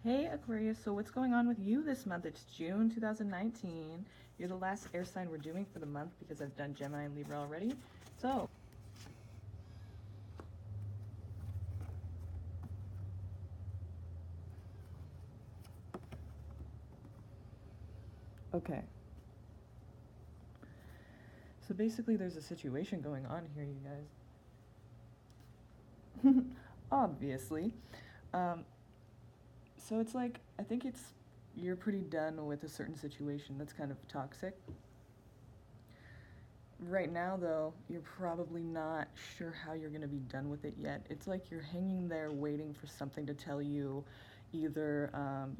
Hey Aquarius, so what's going on with you this month? It's June 2019. You're the last air sign we're doing for the month because I've done Gemini and Libra already. So, okay. So basically there's a situation going on here, you guys. Obviously. So it's like, I think you're pretty done with a certain situation that's kind of toxic. Right now, though, you're probably not sure how you're going to be done with it yet. It's like you're hanging there waiting for something to tell you either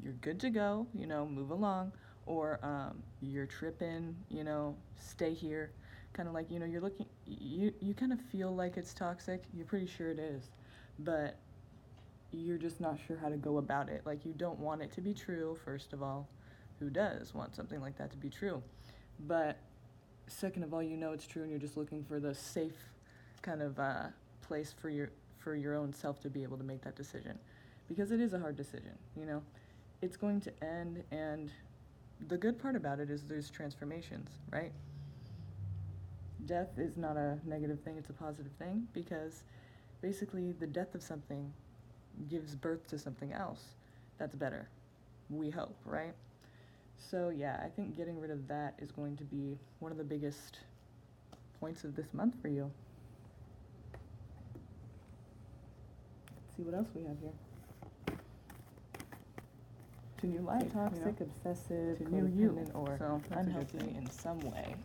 you're good to go, move along, or you're tripping, stay here. Kind of like, you're looking, you kind of feel like it's toxic. You're pretty sure it is, but you're just not sure how to go about it. Like, you don't want it to be true, first of all. Who does want something like that to be true? But second of all, it's true, and you're just looking for the safe kind of place for your own self to be able to make that decision, because it is a hard decision. It's going to end, and the good part about it is there's transformations, right? Death is not a negative thing, it's a positive thing, because basically the death of something gives birth to something else that's better, we hope, right? So yeah, I think getting rid of that is going to be one of the biggest points of this month for you. Let's see what else we have here. To new life, toxic, obsessive, to new you, or so unhealthy in some way.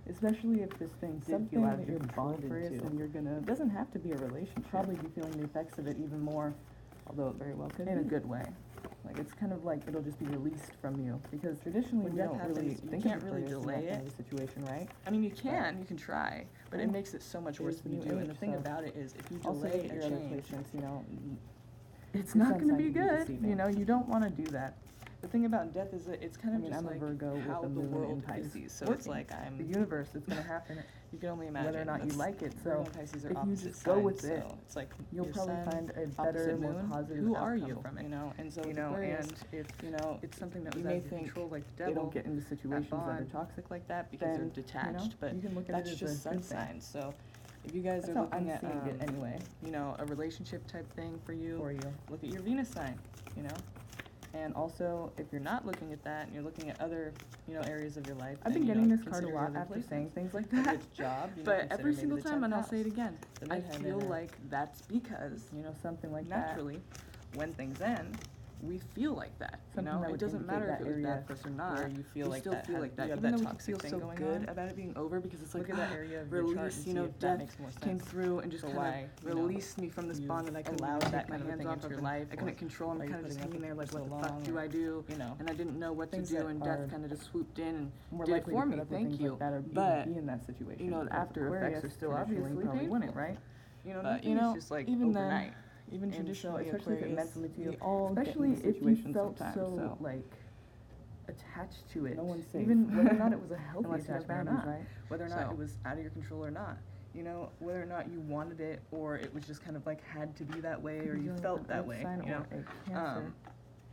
Especially if this thing did feel out of your control, and you're gonna. It doesn't have to be a relationship. Probably be feeling the effects of it even more, although it very well could. In a good way. Like, it's kind of like it'll just be released from you, because traditionally we don't really think you can't really delay it. Kind of situation, right? I mean, you can try, but it makes it so much worse when you do. And the thing about it is, if you delay a change, it's not going to be good. You don't want to do that. The thing about death is that it's kind of just like how the world Pisces. So it's like the universe. It's going to happen. You can only imagine whether or not you like it. So if you just go with it, it's like you'll probably find a better, more positive. Who are you from it? And so and if it's something that was out of your control, like the devil, they don't get into situations that are toxic like that because they're detached. But that's just sun signs. So if you guys are looking at anyway, a relationship type thing for you, look at your Venus sign. And also, if you're not looking at that and you're looking at other, areas of your life, I've been getting this card a lot after saying things like that. It's job, but every single time, and I'll say it again, I feel like that's because, something like naturally, when things end, we feel like that. It doesn't matter if it was bad for us or not. Where you feel like that, you have that toxic thing going on. About it being over, because it's like that area of release. Death came through and just kind of released me from this bond that I couldn't allow that kind of thing into your life. I couldn't control. I'm kind of just hanging there like, what the fuck do I do? And I didn't know what to do, and death kind of just swooped in and did it for me. Thank you. But in that situation, the after effects are still obviously painful, right? Just like even overnight. Even traditionally, especially if it mentally to you, especially if you felt so like attached to it. No one's safe. Even whether or not it was a healthy attachment or not, right? Whether or not it was out of your control or not. Whether or not you wanted it, or it was just kind of like had to be that way, or you felt that way.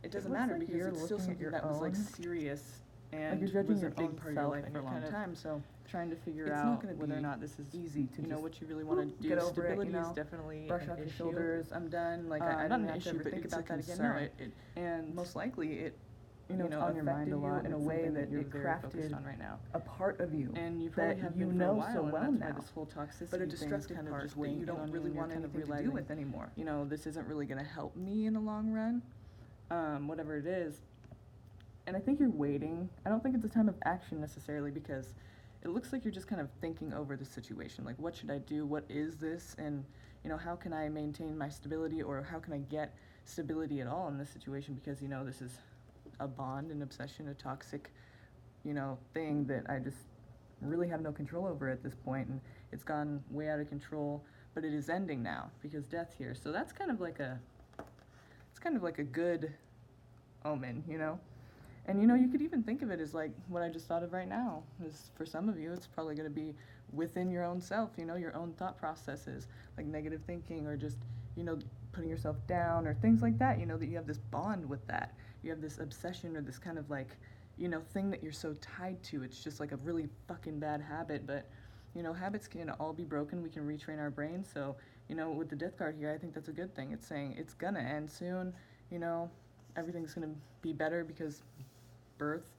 It doesn't matter, because it's still something that was like serious and was a big part of your life for a long time. So trying to figure out whether or not this is easy to what you really want to do. Get over stability is definitely brush off your shoulders. I'm done. Like I don't have to ever think about that again. No, and most likely it it's on your mind a lot in a way that you're crafted on right now. A part of you, and you probably have been for a while, so well now. This whole toxicity, but a destructive kind of just weight you don't really want anything to do with anymore. This isn't really going to help me in the long run. Whatever it is. And I think you're waiting. I don't think it's a time of action necessarily, because it looks like you're just kind of thinking over the situation. Like, what should I do? What is this? And, how can I maintain my stability, or how can I get stability at all in this situation? Because, this is a bond, an obsession, a toxic, thing that I just really have no control over at this point. And it's gone way out of control, but it is ending now because death's here. So that's kind of like a good omen, And you could even think of it as like what I just thought of right now. Is for some of you, it's probably going to be within your own self, your own thought processes, like negative thinking, or just, putting yourself down or things like that, you know, that you have this bond with that. You have this obsession or this kind of like, you know, thing that you're so tied to. It's just like a really fucking bad habit, but, you know, habits can all be broken. We can retrain our brains. So, you know, with the death card here, I think that's a good thing. It's saying it's gonna end soon, you know, everything's gonna be better because birth.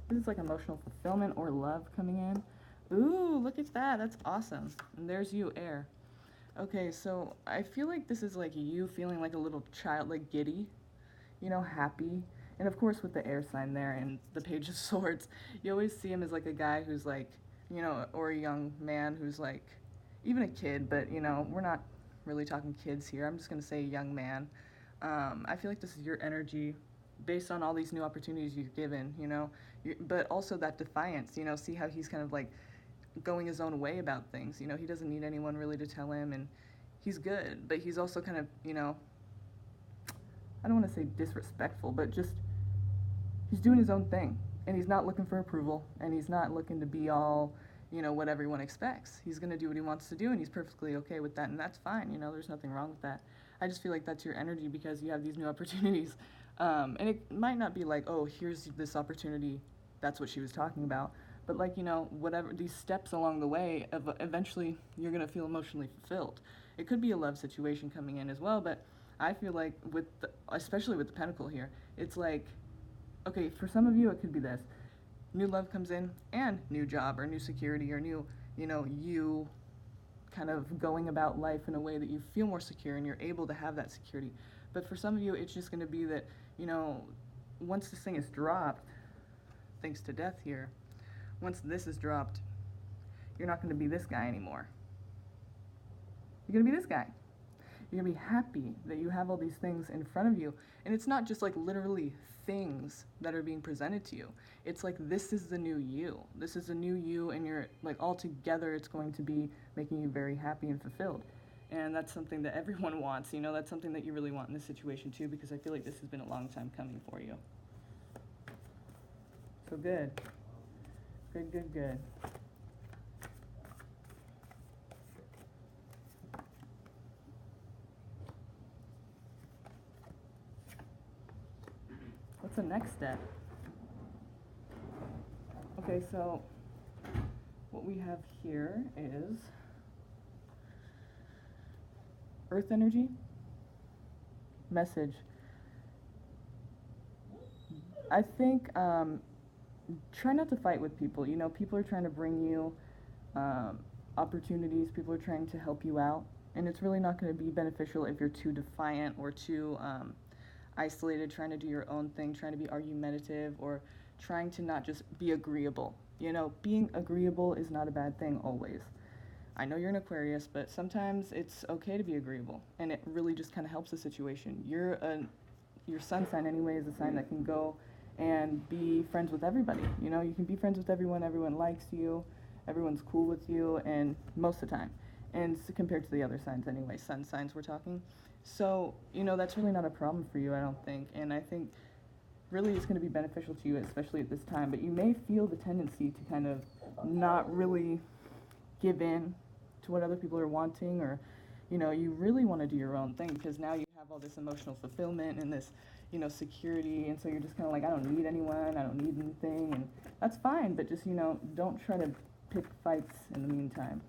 This is like emotional fulfillment or love coming in. Ooh, look at that. That's awesome. And there's you, air. Okay, so I feel like this is like you feeling like a little child, like giddy, you know, happy. And of course, with the air sign there and the Page of Swords, you always see him as like a guy who's like, you know, or a young man who's like, even a kid, but, you know, we're not really talking kids here. I'm just going to say young man. I feel like this is your energy based on all these new opportunities you've given, you know, but also that defiance, you know, see how he's kind of like going his own way about things. You know, he doesn't need anyone really to tell him, and he's good, but he's also kind of, you know, I don't want to say disrespectful, but just he's doing his own thing, and he's not looking for approval, and he's not looking to be all, you know, what everyone expects. He's going to do what he wants to do, and he's perfectly okay with that, and that's fine. You know, there's nothing wrong with that. I just feel like that's your energy because you have these new opportunities, and it might not be like, oh, here's this opportunity, that's what she was talking about, but like, you know, whatever, these steps along the way, eventually you're going to feel emotionally fulfilled. It could be a love situation coming in as well, but I feel like especially with the Pentacle here, it's like, okay, for some of you it could be this. New love comes in and new job or new security or new, you know, you kind of going about life in a way that you feel more secure and you're able to have that security. But for some of you, it's just going to be that, you know, once this thing is dropped, thanks to death here, once this is dropped, you're not going to be this guy anymore. You're going to be this guy. You're going to be happy that you have all these things in front of you. And it's not just like literally things that are being presented to you. It's like, this is the new you. This is the new you, and you're like, all together it's going to be making you very happy and fulfilled. And that's something that everyone wants, you know, that's something that you really want in this situation too, because I feel like this has been a long time coming for you. So good. Good, good, good. next step? Okay, so what we have here is Earth energy, message. I think try not to fight with people. You know, people are trying to bring you opportunities. People are trying to help you out. And it's really not going to be beneficial if you're too defiant or too isolated, trying to do your own thing, trying to be argumentative, or trying to not just be agreeable. You know, being agreeable is not a bad thing always. I know you're an Aquarius, but sometimes it's okay to be agreeable, and it really just kind of helps the situation. Your sun sign anyway is a sign that can go and be friends with everybody. You know, you can be friends with everyone. Everyone likes you. Everyone's cool with you, and most of the time. And compared to the other signs anyway, sun signs we're talking. So, you know, that's really not a problem for you, I don't think. And I think really it's going to be beneficial to you, especially at this time. But you may feel the tendency to kind of not really give in to what other people are wanting, or, you know, you really want to do your own thing because now you have all this emotional fulfillment and this, you know, security. And so you're just kind of like, I don't need anyone, I don't need anything. And that's fine, but just, you know, don't try to pick fights in the meantime,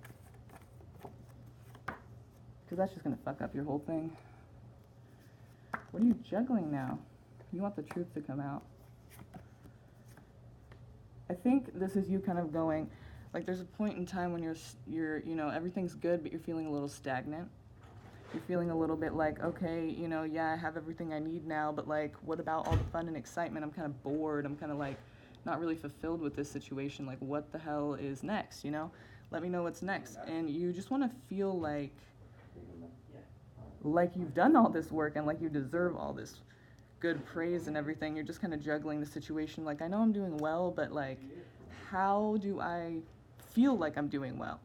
because that's just going to fuck up your whole thing. What are you juggling now? You want the truth to come out. I think this is you kind of going, like there's a point in time when you're, you know, everything's good, but you're feeling a little stagnant. You're feeling a little bit like, okay, you know, yeah, I have everything I need now, but like, what about all the fun and excitement? I'm kind of bored. I'm kind of like not really fulfilled with this situation. Like, what the hell is next, you know? Let me know what's next. And you just want to feel like you've done all this work and like you deserve all this good praise and everything. You're just kind of juggling the situation. Like, I know I'm doing well, but like, how do I feel like I'm doing well?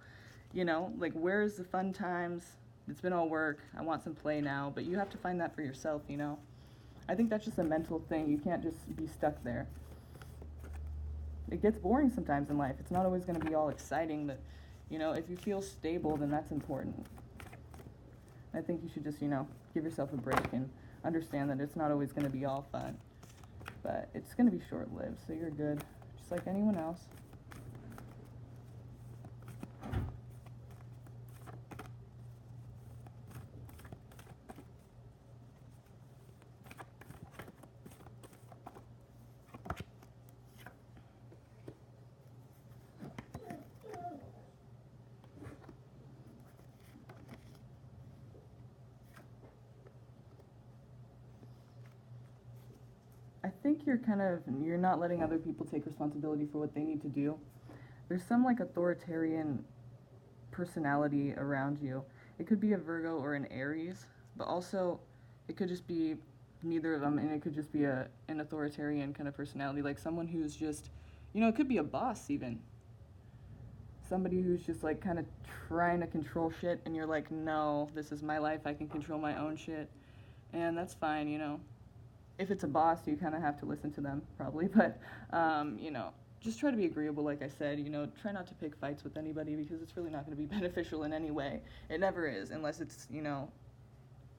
You know, like, where's the fun times? It's been all work. I want some play now, but you have to find that for yourself, you know? I think that's just a mental thing. You can't just be stuck there. It gets boring sometimes in life. It's not always going to be all exciting, but, you know, if you feel stable, then that's important. I think you should just, you know, give yourself a break and understand that it's not always going to be all fun, but it's going to be short-lived, so you're good, just like anyone else. I think you're not letting other people take responsibility for what they need to do. There's some like authoritarian personality around you. It could be a Virgo or an Aries, but also it could just be neither of them, and it could just be an authoritarian kind of personality, like someone who's just, you know, it could be a boss even. Somebody who's just like kind of trying to control shit, and you're like, no, this is my life, I can control my own shit, and that's fine, you know. If it's a boss, you kind of have to listen to them, probably, but, you know, just try to be agreeable, like I said, you know, try not to pick fights with anybody, because it's really not going to be beneficial in any way. It never is, unless it's, you know,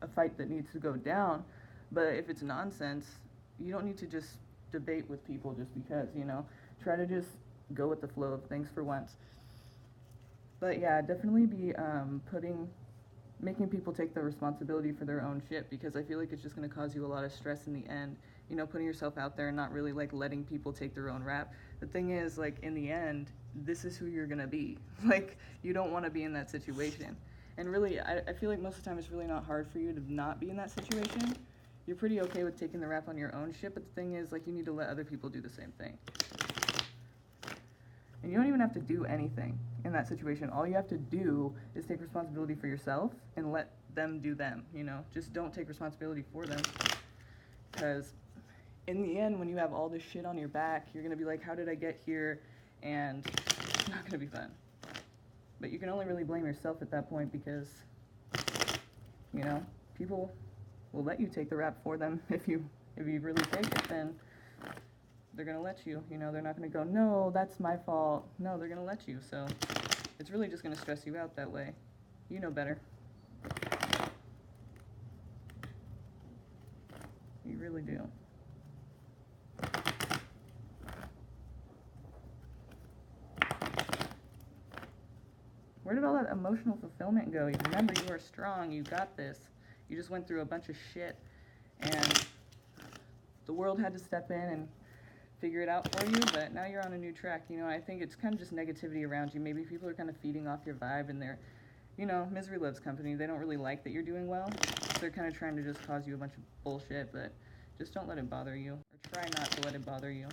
a fight that needs to go down. But if it's nonsense, you don't need to just debate with people just because, you know. Try to just go with the flow of things for once. But yeah, definitely be making people take the responsibility for their own shit, because I feel like it's just going to cause you a lot of stress in the end, you know, putting yourself out there and not really like letting people take their own rap. The thing is, like, in the end, this is who you're going to be. Like, you don't want to be in that situation. And really, I feel like most of the time it's really not hard for you to not be in that situation. You're pretty okay with taking the rap on your own shit, but the thing is, like, you need to let other people do the same thing. And you don't even have to do anything in that situation. All you have to do is take responsibility for yourself and let them do them, you know? Just don't take responsibility for them. Because in the end, when you have all this shit on your back, you're going to be like, how did I get here? And it's not going to be fun. But you can only really blame yourself at that point, because, you know, people will let you take the rap for them. If you really take it, then they're going to let you, you know, they're not going to go, no, that's my fault. No, they're going to let you, so it's really just going to stress you out that way. You know better. You really do. Where did all that emotional fulfillment go? You remember, you are strong, you got this. You just went through a bunch of shit, and the world had to step in and figure it out for you, but now you're on a new track. You know, I think it's kind of just negativity around you. Maybe people are kind of feeding off your vibe, and they're, you know, misery loves company. They don't really like that you're doing well. So they're kind of trying to just cause you a bunch of bullshit, but just don't let it bother you, or try not to let it bother you.